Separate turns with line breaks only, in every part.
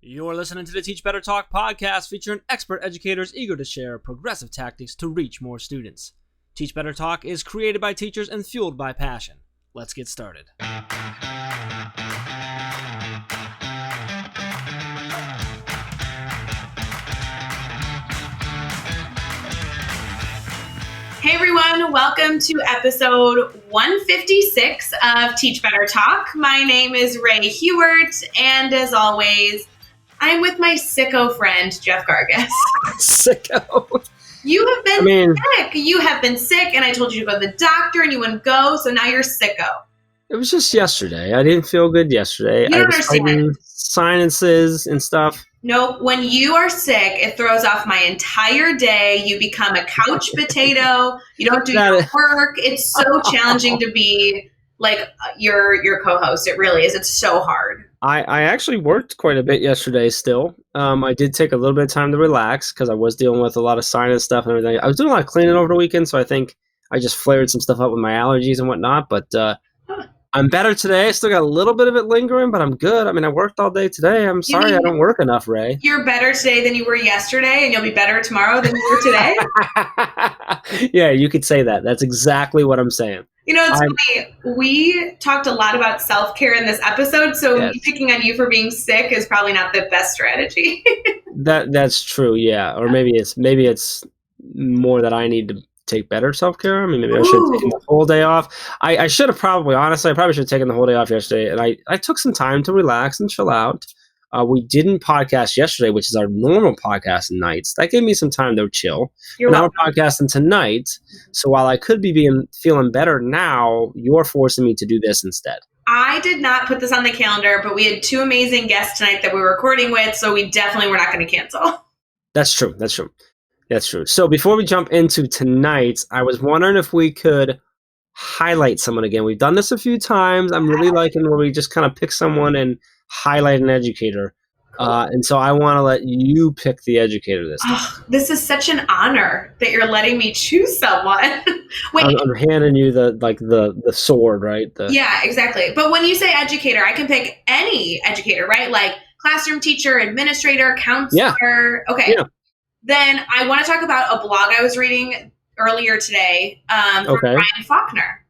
You're listening to the Teach Better Talk podcast featuring expert educators eager to share progressive tactics to reach more students. Teach Better Talk is created by teachers and fueled by passion. Let's get started.
Hey everyone, welcome to episode 156 of Teach Better Talk. My name is Ray Hewart, and as always, I'm with my sicko friend, Jeff Gargas.
Sicko.
You have been sick. You have been sick, and I told you to go to the doctor, and you wouldn't go, so now you're sicko.
It was just yesterday. I didn't feel good yesterday.
You don't understand.
Sinuses and stuff.
No, when you are sick, it throws off my entire day. You become a couch potato. You don't do your work. It's so challenging to be like your co-host. It really is. It's so hard.
I actually worked quite a bit yesterday still. I did take a little bit of time to relax because I was dealing with a lot of sinus stuff and everything. I was doing a lot of cleaning over the weekend, so I think I just flared some stuff up with my allergies and whatnot. But I'm better today. I still got a little bit of it lingering, but I'm good. I mean, I worked all day today. I'm sorry I don't work enough, Ray.
You're better today than you were yesterday, and you'll be better tomorrow than you were today?
Yeah, you could say that. That's exactly what I'm saying.
You know, it's funny. We talked a lot about self-care in this episode, so me picking on you for being sick is probably not the best strategy. That's
true, yeah. Or maybe it's more that I need to take better self-care. I mean, maybe I should have taken the whole day off. I should have probably should have taken the whole day off yesterday, and I took some time to relax and chill out. We didn't podcast yesterday, which is our normal podcast nights. That gave me some time to chill. Now we're podcasting tonight. So while I could be feeling better now, you're forcing me to do this instead.
I did not put this on the calendar, but we had two amazing guests tonight that we were recording with, so we definitely were not going to cancel.
That's true. So before we jump into tonight, I was wondering if we could highlight someone again. We've done this a few times. I'm really liking where we just kind of pick someone and highlight an educator. And so I want to let you pick the educator this time.
Oh, this is such an honor that you're letting me choose someone. Wait,
I'm handing you the sword, right?
Yeah, exactly. But when you say educator, I can pick any educator, right? Like classroom teacher, administrator, counselor.
Yeah.
Okay.
Yeah.
Then I want to talk about a blog I was reading earlier today from Brian Faulkner.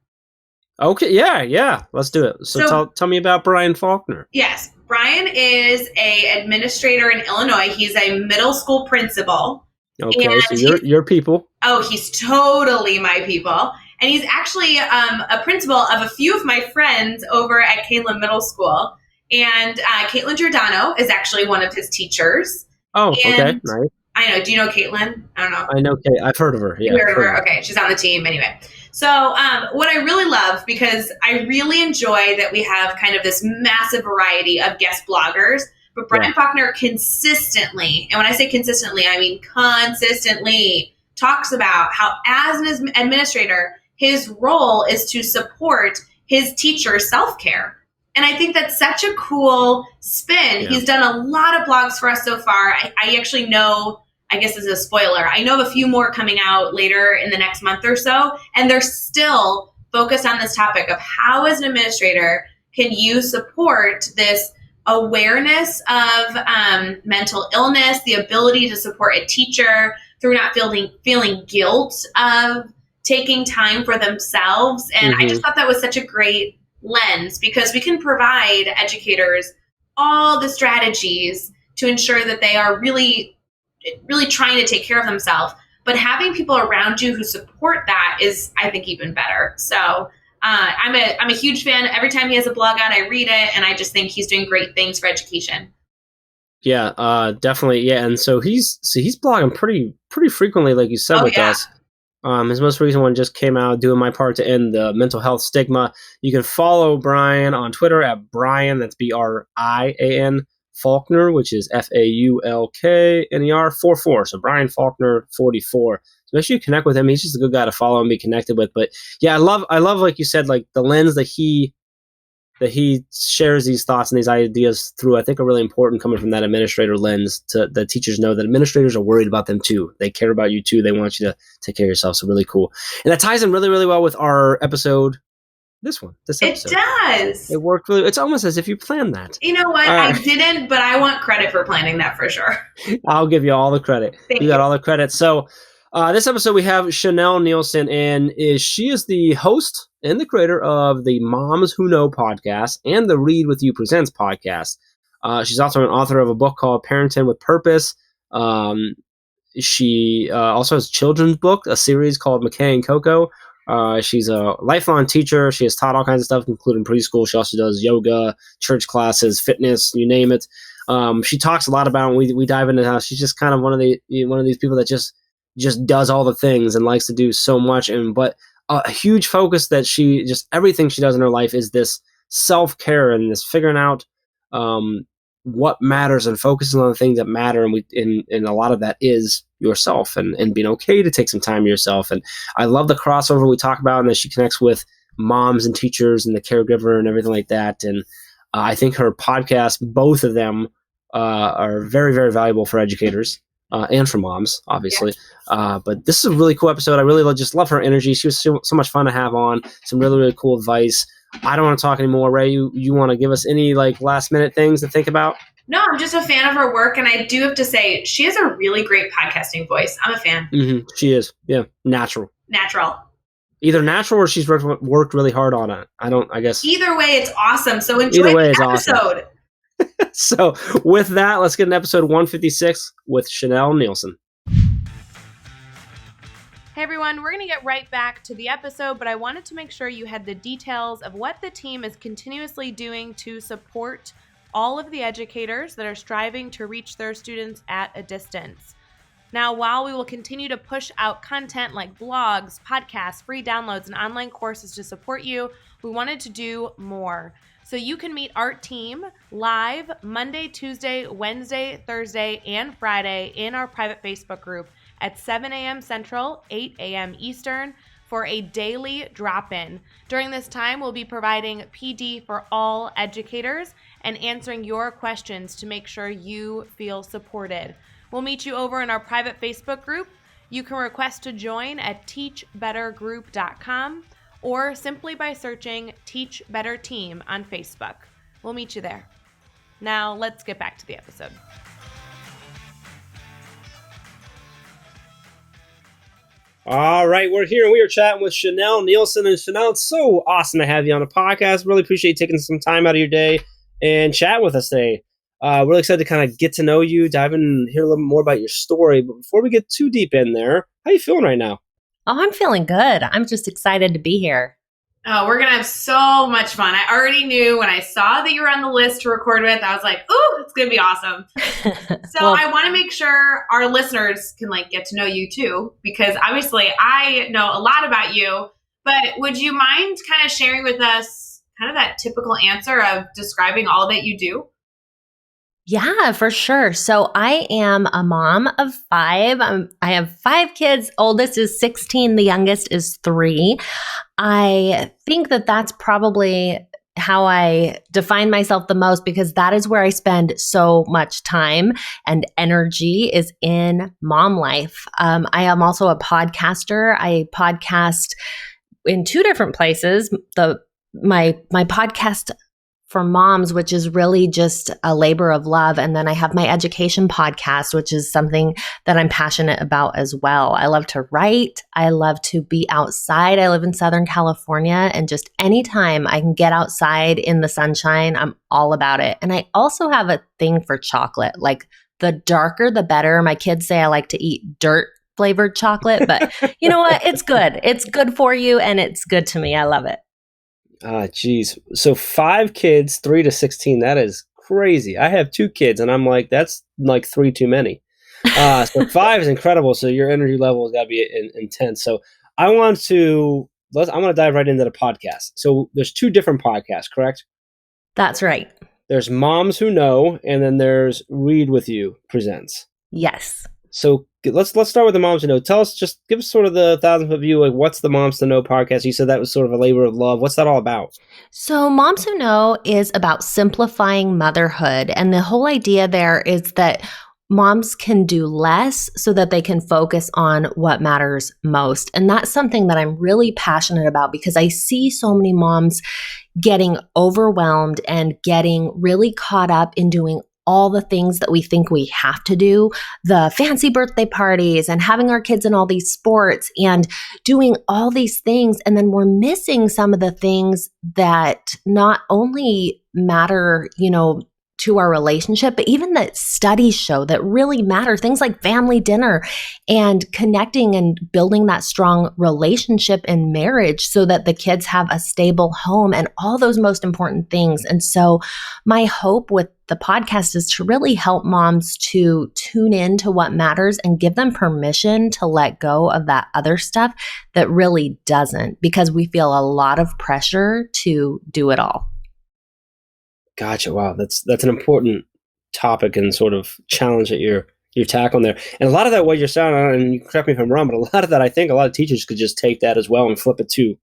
Okay, yeah. Let's do it. So tell me about Brian Faulkner.
Yes. Brian is a administrator in Illinois. He's a middle school principal.
Okay, so your people.
Oh, he's totally my people. And he's actually a principal of a few of my friends over at Caitlin Middle School. And Caitlin Giordano is actually one of his teachers.
Oh, okay, nice.
I know. Do you know Caitlin? I don't know.
I know Kate. I've heard of her. Yeah.
You heard of her? Okay. She's on the team anyway. So what I really love, because I really enjoy that we have kind of this massive variety of guest bloggers, but Brian Faulkner consistently, and when I say consistently, I mean consistently, talks about how as an administrator, his role is to support his teachers' self-care. And I think that's such a cool spin. Yeah. He's done a lot of blogs for us so far. I actually know, I guess as a spoiler, I know of a few more coming out later in the next month or so, and they're still focused on this topic of how, as an administrator, can you support this awareness of mental illness, the ability to support a teacher through not feeling guilt of taking time for themselves. And I just thought that was such a great lens, because we can provide educators all the strategies to ensure that they are really trying to take care of themselves, but having people around you who support that is, I think, even better. So I'm a huge fan. Every time he has a blog out, I read it, and I just think he's doing great things for education.
Yeah, definitely. Yeah, and so he's blogging pretty frequently, like you said, with us. His most recent one just came out, doing my part to end the mental health stigma. You can follow Brian on Twitter at Brian, that's BRIAN, Faulkner, which is FAULKNER 44. So Brian Faulkner 44. So make sure you connect with him. He's just a good guy to follow and be connected with. But yeah, I love like you said, like the lens that he shares these thoughts and these ideas through, I think are really important, coming from that administrator lens, to the teachers know that administrators are worried about them too. They care about you too. They want you to take care of yourself. So really cool. And that ties in really, really well with our episode This
episode. It does.
It worked really. It's almost as if you planned that.
You know what? I didn't, but I want credit for planning that for sure.
I'll give you all the credit. You got all the credit. So this episode we have Chanelle Neilson, and she is the host and the creator of the Moms Who Know podcast and the Read With You Presents podcast. She's also an author of a book called Parenting with Purpose. She also has a children's book, a series called McKay and Coco. She's a lifelong teacher. She has taught all kinds of stuff, including preschool. She also does yoga, church classes, fitness, you name it. She talks a lot about it. We dive into how she's just kind of one of these people that just does all the things and likes to do so much. But a huge focus that she just everything she does in her life is this self-care and this figuring out what matters and focusing on the things that matter. And a lot of that is yourself and being okay to take some time to yourself. And I love the crossover we talk about and that she connects with moms and teachers and the caregiver and everything like that. And I think her podcast, both of them are very, very valuable for educators and for moms, obviously. Yeah. But this is a really cool episode. I really just love her energy. She was so much fun to have on. Some really, really cool advice. I don't want to talk anymore. Ray, you want to give us any last minute things to think about?
No, I'm just a fan of her work. And I do have to say, she has a really great podcasting voice. I'm a fan.
Mm-hmm. She is. Yeah. Natural.
Either
natural or she's worked really hard on it. I guess.
Either way, it's awesome. So enjoy the episode.
Awesome. So with that, let's get an episode 156 with Chanelle Neilson.
Hey everyone, we're going to get right back to the episode, but I wanted to make sure you had the details of what the team is continuously doing to support all of the educators that are striving to reach their students at a distance. Now, while we will continue to push out content like blogs, podcasts, free downloads, and online courses to support you, we wanted to do more. So you can meet our team live Monday, Tuesday, Wednesday, Thursday, and Friday in our private Facebook group at 7 a.m. Central, 8 a.m. Eastern for a daily drop-in. During this time, we'll be providing PD for all educators and answering your questions to make sure you feel supported. We'll meet you over in our private Facebook group. You can request to join at teachbettergroup.com or simply by searching Teach Better Team on Facebook. We'll meet you there. Now, let's get back to the episode.
All right, we're here and we are chatting with Chanelle Neilson. And Chanelle, it's so awesome to have you on the podcast. Really appreciate you taking some time out of your day and chat with us today. Really excited to kind of get to know you, dive in and hear a little bit more about your story. But before we get too deep in there, how are you feeling right now?
Oh, I'm feeling good. I'm just excited to be here.
Oh, we're going to have so much fun. I already knew when I saw that you were on the list to record with, I was like, ooh, it's going to be awesome. So well, I want to make sure our listeners can get to know you too, because obviously I know a lot about you, but would you mind kind of sharing with us kind of that typical answer of describing all that you do?
Yeah, for sure. So I am a mom of 5. I have 5 kids. Oldest is 16. The youngest is 3. I think that that's probably how I define myself the most because that is where I spend so much time and energy is in mom life. I am also a podcaster. I podcast in 2 different places. My podcast for moms, which is really just a labor of love. And then I have my education podcast, which is something that I'm passionate about as well. I love to write. I love to be outside. I live in Southern California, and just anytime I can get outside in the sunshine, I'm all about it. And I also have a thing for chocolate. The darker, the better. My kids say I like to eat dirt flavored chocolate, but you know what? It's good. It's good for you, and it's good to me. I love it.
Geez. So 5 kids, 3 to 16. That is crazy. I have 2 kids and I'm like, that's 3 too many. So 5 is incredible. So your energy level has got to be intense. So I want to dive right into the podcast. So there's 2 different podcasts, correct?
That's right.
There's Moms Who Know, and then there's Read With You Presents.
Yes.
So let's start with the Moms Who Know. Tell us, just give us sort of the 1,000-foot view. What's the Moms to Know podcast? You said that was sort of a labor of love. What's that all about?
So Moms Who Know is about simplifying motherhood. And the whole idea there is that moms can do less so that they can focus on what matters most. And that's something that I'm really passionate about because I see so many moms getting overwhelmed and getting really caught up in doing all the things that we think we have to do, the fancy birthday parties and having our kids in all these sports and doing all these things. And then we're missing some of the things that not only matter, to our relationship, but even that studies show that really matter, things like family dinner and connecting and building that strong relationship in marriage so that the kids have a stable home and all those most important things. And so my hope with the podcast is to really help moms to tune in to what matters and give them permission to let go of that other stuff that really doesn't, because we feel a lot of pressure to do it all.
Gotcha. Wow, that's an important topic and sort of challenge that you're tackling there. And a lot of that, what you're saying, and you correct me if I'm wrong, but a lot of that, I think a lot of teachers could just take that as well and flip it to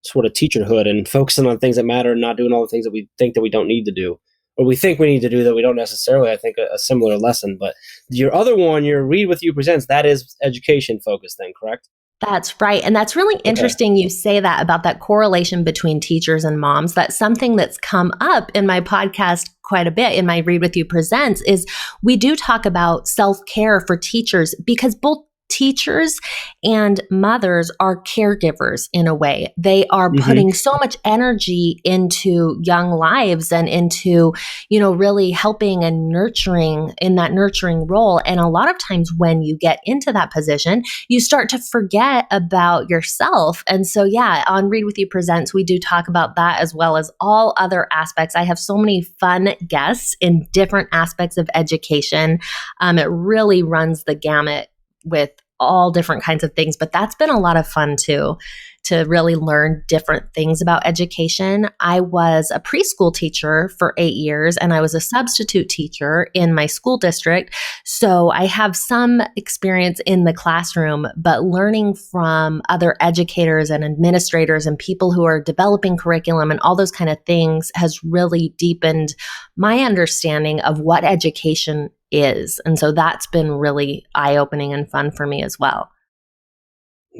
sort of teacherhood and focusing on things that matter and not doing all the things that we think that we don't need to do, or we think we need to do that we don't necessarily. I think a similar lesson. But your other one, your Read With You Presents, that is education focused then, correct?
That's right. And that's really interesting you say that about that correlation between teachers and moms. That's something that's come up in my podcast quite a bit in my Read With You Presents is we do talk about self-care for teachers because both teachers and mothers are caregivers in a way. They are putting so much energy into young lives and into, really helping and nurturing in that nurturing role. And a lot of times when you get into that position, you start to forget about yourself. And so, on Read With You Presents, we do talk about that as well as all other aspects. I have so many fun guests in different aspects of education. It really runs the gamut with all different kinds of things, but that's been a lot of fun too, to really learn different things about education. I was a preschool teacher for 8 years and I was a substitute teacher in my school district. So I have some experience in the classroom, but learning from other educators and administrators and people who are developing curriculum and all those kind of things has really deepened my understanding of what education is. And so that's been really eye-opening and fun for me as well.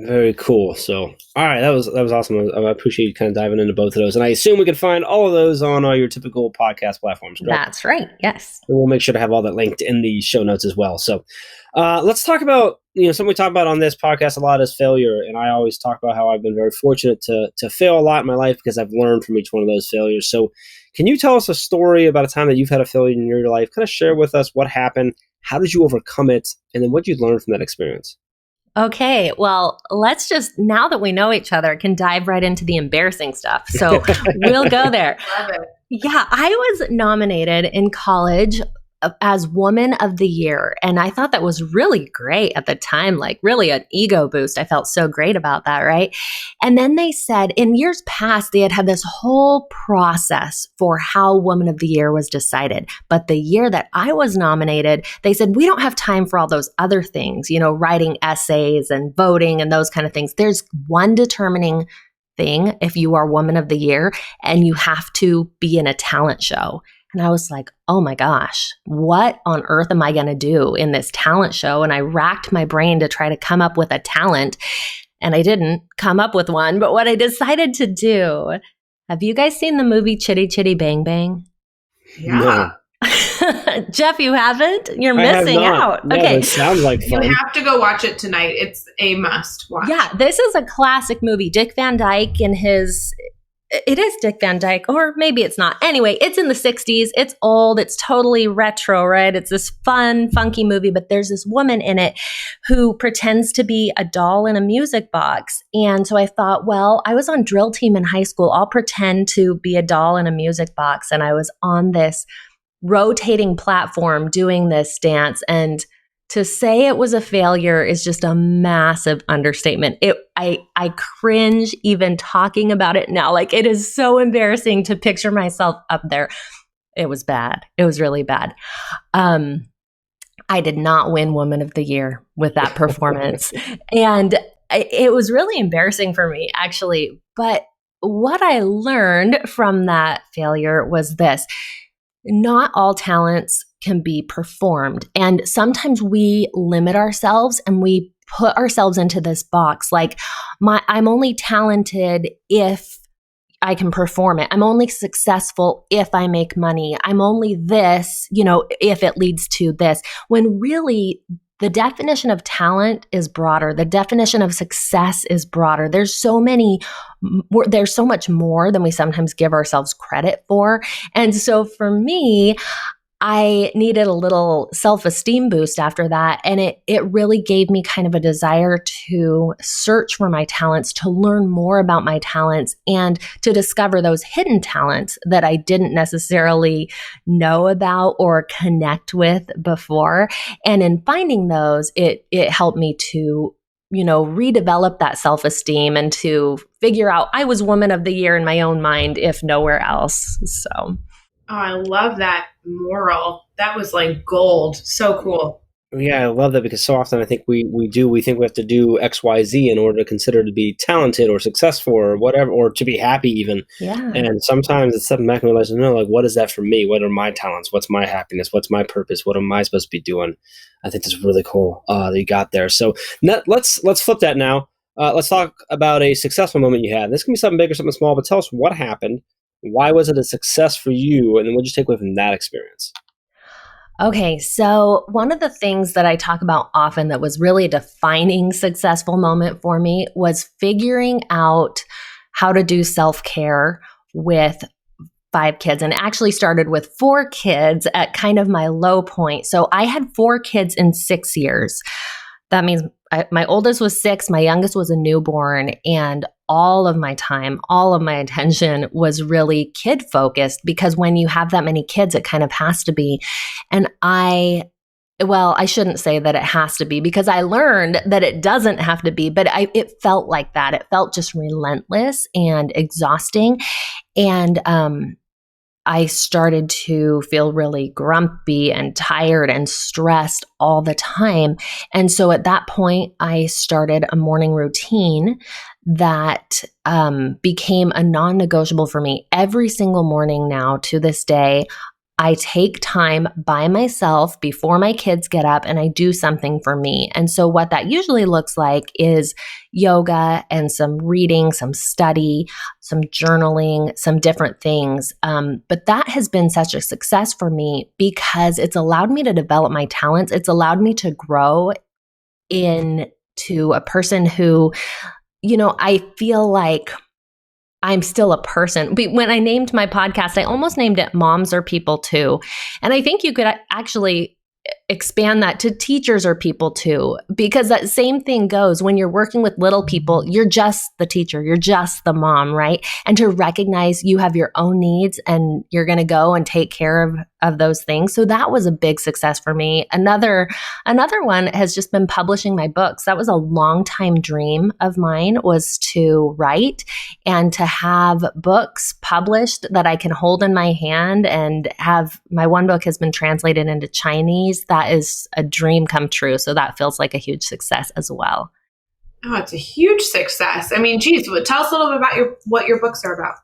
Very cool. So, all right, that was awesome. I appreciate you kind of diving into both of those. And I assume we can find all of those on your typical podcast platforms, correct?
That's right. Yes.
And we'll make sure to have all that linked in the show notes as well. So let's talk about, something we talk about on this podcast a lot is failure. And I always talk about how I've been very fortunate to fail a lot in my life because I've learned from each one of those failures. So can you tell us a story about a time that you've had a failure in your life? Kind of share with us what happened, how did you overcome it, and then what did you learn from that experience?
Okay, well, let's just, now that we know each other, can dive right into the embarrassing stuff. So we'll go there.
Love it.
Yeah, I was nominated in college as Woman of the Year. And I thought that was really great at the time, like really an ego boost. I felt so great about that, right? And then they said in years past, they had this whole process for how Woman of the Year was decided. But the year that I was nominated, they said, we don't have time for all those other things, writing essays and voting and those kind of things. There's one determining thing if you are Woman of the Year, and you have to be in a talent show. And I was like, oh my gosh, what on earth am I going to do in this talent show? And I racked my brain to try to come up with a talent. And I didn't come up with one. But what I decided to do, have you guys seen the movie Chitty Chitty Bang Bang?
Yeah.
No.
Jeff, you haven't? You're missing out.
No,
okay.
It sounds like fun.
You have to go watch it tonight. It's a must watch.
Yeah, this is a classic movie. Dick Van Dyke and it is Dick Van Dyke, or maybe it's not. Anyway, it's in the 60s. It's old. It's totally retro, right? It's this fun, funky movie, but there's this woman in it who pretends to be a doll in a music box. And so I thought, well, I was on drill team in high school. I'll pretend to be a doll in a music box. And I was on this rotating platform doing this dance. And to say it was a failure is just a massive understatement. I cringe even talking about it now. Like, it is so embarrassing to picture myself up there. It was bad. It was really bad. I did not win Woman of the Year with that performance. And it was really embarrassing for me, actually. But what I learned from that failure was this. not all talents can be performed. And sometimes we limit ourselves and we put ourselves into this box. Like I'm only talented if I can perform it. I'm only successful if I make money. I'm only this, if it leads to this. When really the definition of talent is broader. The definition of success is broader. There's so much more than we sometimes give ourselves credit for. And so for me, I needed a little self-esteem boost after that. And it really gave me kind of a desire to search for my talents, to learn more about my talents, and to discover those hidden talents that I didn't necessarily know about or connect with before. And in finding those, it helped me to redevelop that self-esteem and to figure out I was Woman of the Year in my own mind, if nowhere else. So.
Oh, I love that moral. That was like gold. So cool.
Yeah, I love that, because so often I think we think we have to do X, Y, Z in order to consider to be talented or successful or whatever, or to be happy even.
Yeah.
And sometimes it's stepping back and realizing, no, like, what is that for me? What are my talents? What's my happiness? What's my purpose? What am I supposed to be doing? I think that's really cool that you got there. So let's flip that now. Let's talk about a successful moment you had. This can be something big or something small, but tell us what happened. Why was it a success for you? And then what did you take away from that experience?
Okay, so one of the things that I talk about often that was really a defining successful moment for me was figuring out how to do self-care with 5 kids, and actually started with 4 kids at kind of my low point. So I had 4 kids in 6 years. That means my oldest was 6, my youngest was a newborn, and all of my time, all of my attention was really kid focused, because when you have that many kids, it kind of has to be. And I shouldn't say that it has to be, because I learned that it doesn't have to be, but it felt like that. It felt just relentless and exhausting. And I started to feel really grumpy and tired and stressed all the time. And so at that point, I started a morning routine that became a non-negotiable for me. Every single morning now to this day, I take time by myself before my kids get up and I do something for me. And so what that usually looks like is yoga and some reading, some study, some journaling, some different things. But that has been such a success for me because it's allowed me to develop my talents. It's allowed me to grow into a person who, I feel like I'm still a person. But when I named my podcast, I almost named it Moms Are People Too. And I think you could actually expand that to teachers are people too, because that same thing goes when you're working with little people, you're just the teacher, you're just the mom, right? And to recognize you have your own needs and you're going to go and take care of those things. So that was a big success for me. Another one has just been publishing my books. That was a long time dream of mine, was to write and to have books published that I can hold in my hand, and have my one book has been translated into Chinese. That is a dream come true. So that feels like a huge success as well.
Oh, it's a huge success. I mean, geez, tell us a little bit about what your books are about.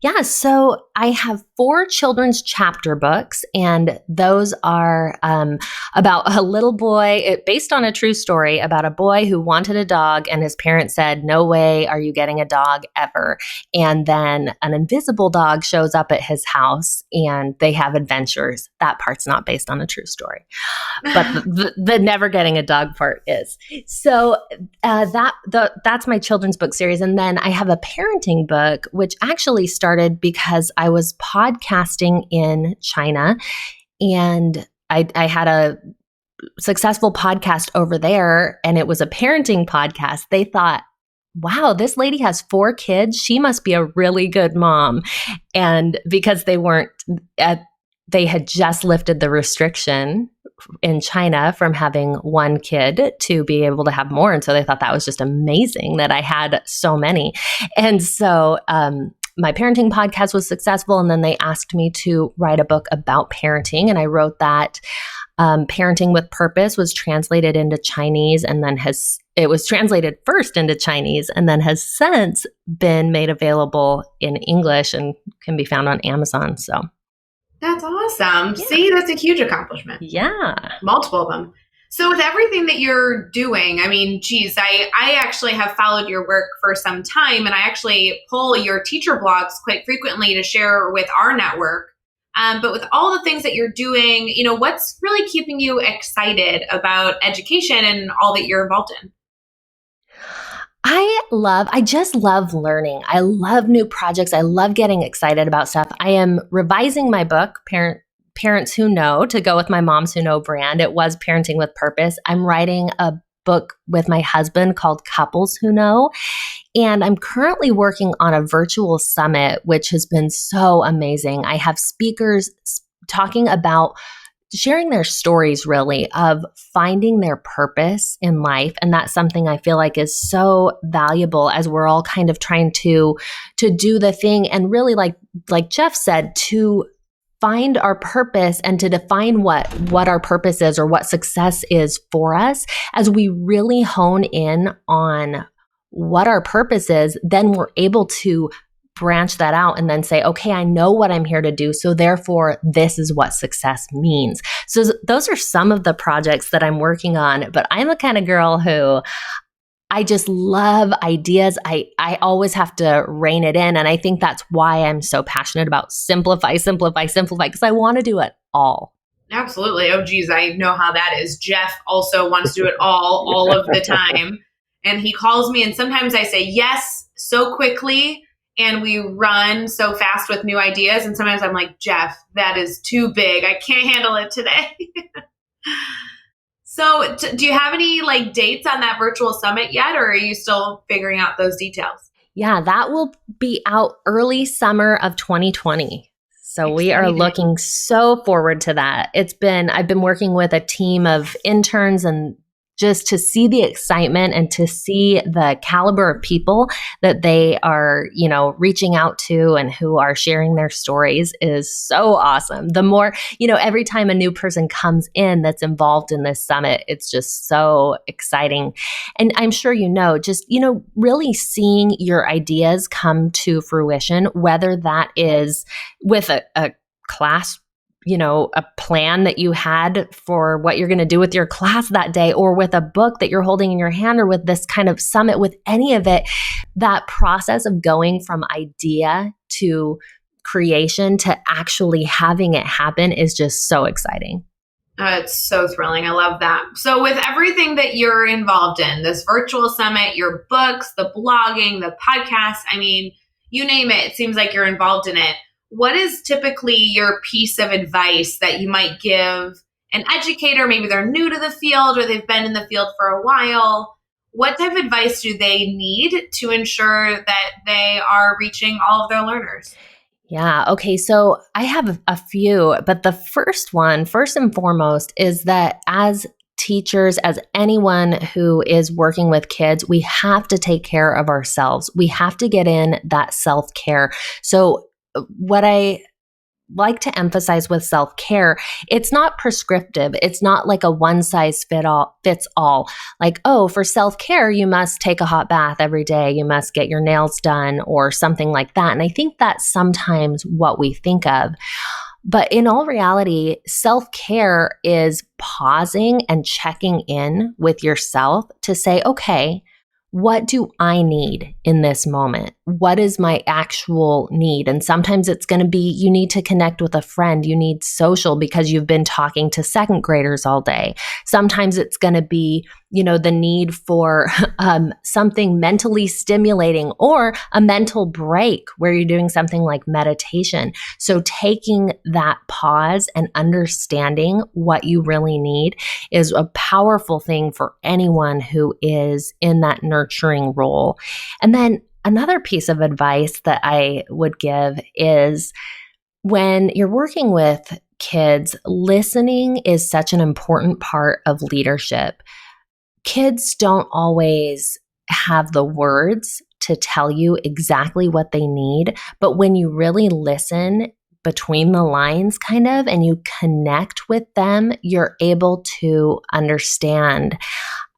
Yeah, so I have 4 children's chapter books, and those are about a little boy, based on a true story, about a boy who wanted a dog, and his parents said, "No way are you getting a dog ever." And then an invisible dog shows up at his house, and they have adventures. That part's not based on a true story, but the never getting a dog part is. So that's my children's book series. And then I have a parenting book, which actually started because I was podcasting in China, and I had a successful podcast over there, and it was a parenting podcast. They thought, wow, this lady has 4 kids. She must be a really good mom. And because they had just lifted the restriction in China from having 1 kid to be able to have more. And so they thought that was just amazing that I had so many. And so, my parenting podcast was successful, and then they asked me to write a book about parenting, and I wrote that. Parenting with Purpose was translated into Chinese, and then it was translated first into Chinese, and then has since been made available in English and can be found on Amazon. So,
That's awesome.
Yeah.
See, that's a huge accomplishment.
Yeah.
Multiple of them. So with everything that you're doing, I mean, geez, I actually have followed your work for some time, and I actually pull your teacher blogs quite frequently to share with our network. But with all the things that you're doing, you know, what's really keeping you excited about education and all that you're involved in?
I just love learning. I love new projects. I love getting excited about stuff. I am revising my book, Parents Who Know, to go with my Moms Who Know brand. It was Parenting with Purpose. I'm writing a book with my husband called Couples Who Know. And I'm currently working on a virtual summit, which has been so amazing. I have speakers talking about sharing their stories, really, of finding their purpose in life. And that's something I feel like is so valuable as we're all kind of trying to do the thing, and really, like Jeff said, to find our purpose and to define what our purpose is or what success is for us. As we really hone in on what our purpose is, then we're able to branch that out and then say, okay, I know what I'm here to do. So therefore, this is what success means. So those are some of the projects that I'm working on, but I'm the kind of girl who I just love ideas. I always have to rein it in. And I think that's why I'm so passionate about simplify, because I want to do it all.
Absolutely. Oh, geez, I know how that is. Jeff also wants to do it all of the time. And he calls me, and sometimes I say yes so quickly, and we run so fast with new ideas. And sometimes I'm like, Jeff, that is too big. I can't handle it today. So do you have any dates on that virtual summit yet, or are you still figuring out those details?
Yeah, that will be out early summer of 2020. So exciting. We are looking so forward to that. I've been working with a team of interns, and just to see the excitement and to see the caliber of people that they are, reaching out to and who are sharing their stories is so awesome. The more, every time a new person comes in that's involved in this summit, it's just so exciting. And I'm sure just, really seeing your ideas come to fruition, whether that is with a class, a plan that you had for what you're going to do with your class that day, or with a book that you're holding in your hand, or with this kind of summit, with any of it, that process of going from idea to creation to actually having it happen is just so exciting.
It's so thrilling. I love that. So with everything that you're involved in, this virtual summit, your books, the blogging, the podcast, I mean, you name it, it seems like you're involved in it. What is typically your piece of advice that you might give an educator? Maybe they're new to the field, or they've been in the field for a while. What type of advice do they need to ensure that they are reaching all of their learners?
Yeah. Okay. So I have a few, but the first and foremost, is that as teachers, as anyone who is working with kids, we have to take care of ourselves. We have to get in that self-care. So what I like to emphasize with self-care, it's not prescriptive. It's not like a one size fits all. Like, oh, for self-care, you must take a hot bath every day. You must get your nails done, or something like that. And I think that's sometimes what we think of. But in all reality, self-care is pausing and checking in with yourself to say, okay, what do I need in this moment? What is my actual need? And sometimes it's going to be, you need to connect with a friend. You need social because you've been talking to second graders all day. Sometimes it's going to be, the need for something mentally stimulating, or a mental break where you're doing something like meditation. So taking that pause and understanding what you really need is a powerful thing for anyone who is in that nurturing role. And then another piece of advice that I would give is, when you're working with kids, listening is such an important part of leadership. Kids don't always have the words to tell you exactly what they need, but when you really listen between the lines kind of, and you connect with them, you're able to understand.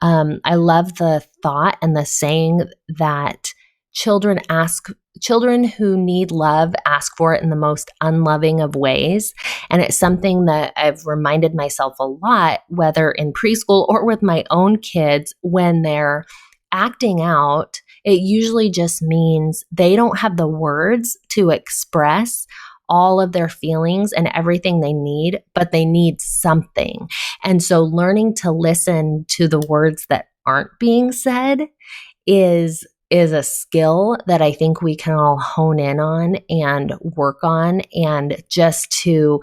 I love the thought and the saying that children who need love ask for it in the most unloving of ways. And it's something that I've reminded myself a lot, whether in preschool or with my own kids, when they're acting out, it usually just means they don't have the words to express all of their feelings and everything they need, but they need something. And so learning to listen to the words that aren't being said is a skill that I think we can all hone in on and work on, and just to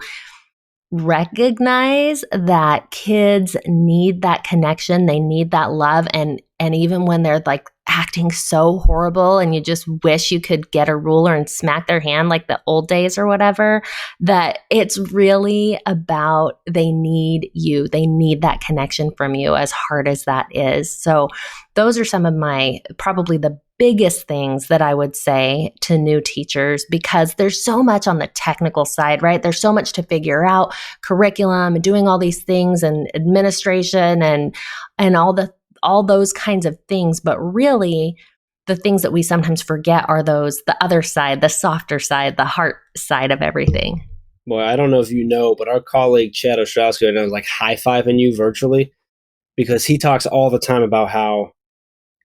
recognize that kids need that connection. They need that love. And even when they're like acting so horrible and you just wish you could get a ruler and smack their hand like the old days or whatever, that it's really about they need you. They need that connection from you, as hard as that is. So those are some of my, probably the biggest things that I would say to new teachers, because there's so much on the technical side, right? There's so much to figure out, curriculum and doing all these things and administration and all those kinds of things. But really, the things that we sometimes forget are the other side, the softer side, the heart side of everything.
Boy, I don't know if you know, but our colleague Chad Ostrowski right now is like high-fiving you virtually, because he talks all the time about how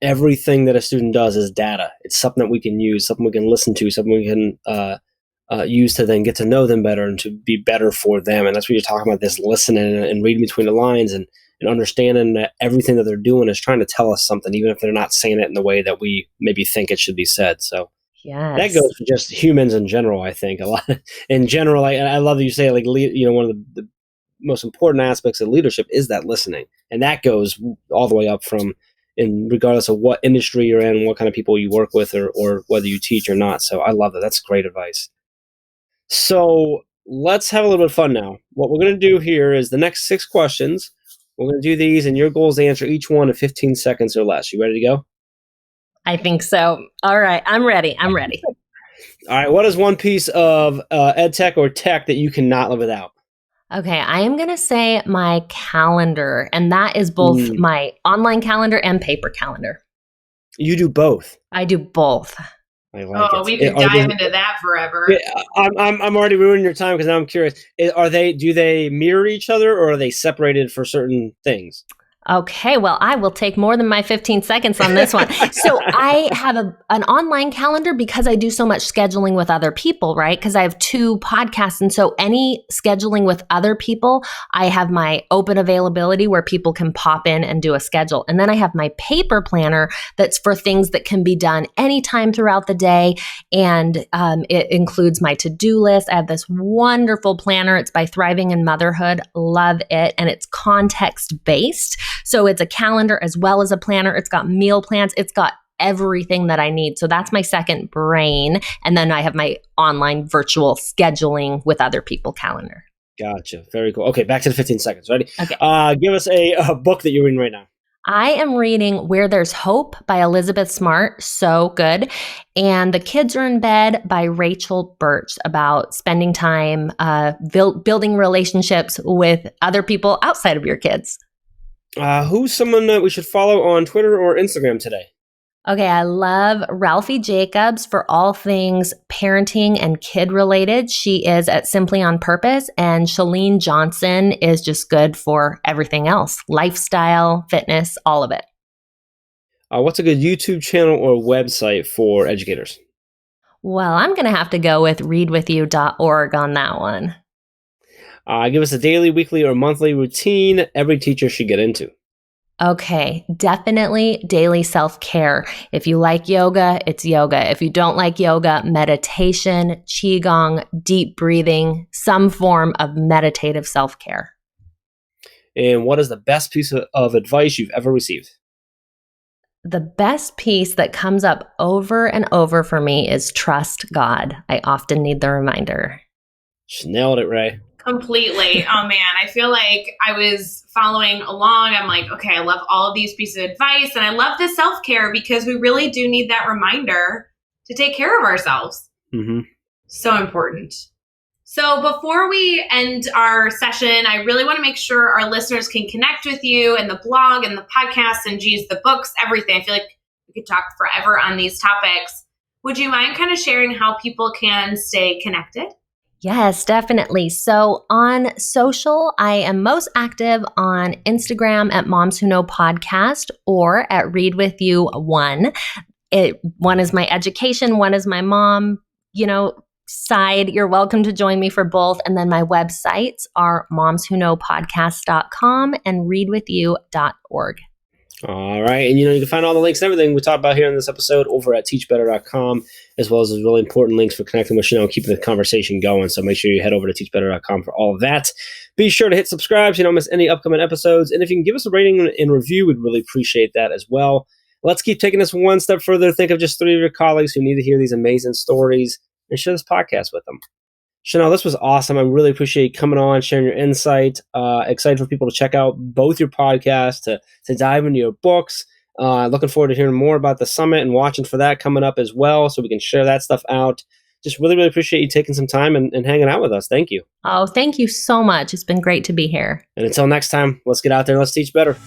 everything that a student does is data. It's something that we can use, something we can listen to, something we can use to then get to know them better and to be better for them. And that's what you're talking about, this listening and reading between the lines and understanding that everything that they're doing is trying to tell us something, even if they're not saying it in the way that we maybe think it should be said. So
yes.
That goes for just humans in general, I think. A lot in general, I love that you say, like, one of the most important aspects of leadership is that listening. And that goes all the way up from, in regardless of what industry you're in, what kind of people you work with, or whether you teach or not. So I love that. That's great advice. So let's have a little bit of fun now. What we're going to do here is the next 6 questions. We're going to do these, and your goal is to answer each one in 15 seconds or less. You ready to go?
I think so. All right. I'm ready. All
right. What is one piece of EdTech or tech that you cannot live without?
Okay, I am going to say my calendar, and that is both my online calendar and paper calendar.
You do both?
I do both.
I like it.
We could dive into that forever.
I'm already ruining your time because now I'm curious. Do they mirror each other, or are they separated for certain things?
Okay, well, I will take more than my 15 seconds on this one. So I have an online calendar because I do so much scheduling with other people, right? Because I have 2 podcasts. And so any scheduling with other people, I have my open availability where people can pop in and do a schedule. And then I have my paper planner that's for things that can be done anytime throughout the day. And it includes my to-do list. I have this wonderful planner. It's by Thriving in Motherhood. Love it. And it's context-based. So it's a calendar as well as a planner. It's got meal plans. It's got everything that I need. So that's my second brain. And then I have my online virtual scheduling with other people calendar.
Gotcha. Very cool. Okay, back to the 15 seconds. Ready?
Okay.
Give us a book that you're reading right now.
I am reading Where There's Hope by Elizabeth Smart. So good. And The Kids Are in Bed by Rachel Birch, about spending time building relationships with other people outside of your kids.
Who's someone that we should follow on Twitter or Instagram today?
Okay, I love Ralphie Jacobs for all things parenting and kid related. She is at Simply on Purpose, and Chalene Johnson is just good for everything else, lifestyle, fitness, all of it.
What's a good YouTube channel or website for educators?
Well, I'm going to have to go with readwithyou.org on that one.
Give us a daily, weekly, or monthly routine every teacher should get into.
Okay, definitely daily self-care. If you like yoga, it's yoga. If you don't like yoga, meditation, qigong, deep breathing, some form of meditative self-care.
And what is the best piece of advice you've ever received?
The best piece that comes up over and over for me is trust God. I often need the reminder.
She nailed it, Ray.
Completely. Oh man, I feel like I was following along. I'm like, okay, I love all of these pieces of advice, and I love the self-care because we really do need that reminder to take care of ourselves.
Mm-hmm.
So important. So before we end our session, I really want to make sure our listeners can connect with you and the blog and the podcast and the books, everything. I feel like we We could talk forever on these topics. Would you mind kind of sharing how people can stay connected?
Yes, definitely. So on social, I am most active on Instagram at Moms Who Know Podcast or at Read With You One. One is my education, one is my mom, side. You're welcome to join me for both. And then my websites are momswhoknowpodcast.com and readwithyou.org.
All right. And, you can find all the links and everything we talked about here in this episode over at teachbetter.com, as well as those really important links for connecting with Channelle and keeping the conversation going. So make sure you head over to teachbetter.com for all of that. Be sure to hit subscribe so you don't miss any upcoming episodes. And if you can give us a rating and review, we'd really appreciate that as well. Let's keep taking this one step further. Think of just 3 of your colleagues who need to hear these amazing stories and share this podcast with them. Channelle, this was awesome. I really appreciate you coming on, sharing your insight. Excited for people to check out both your podcasts, to dive into your books. Looking forward to hearing more about the summit and watching for that coming up as well, so we can share that stuff out. Just really, really appreciate you taking some time and hanging out with us. Thank you.
Oh, thank you so much. It's been great to be here.
And until next time, let's get out there and let's teach better.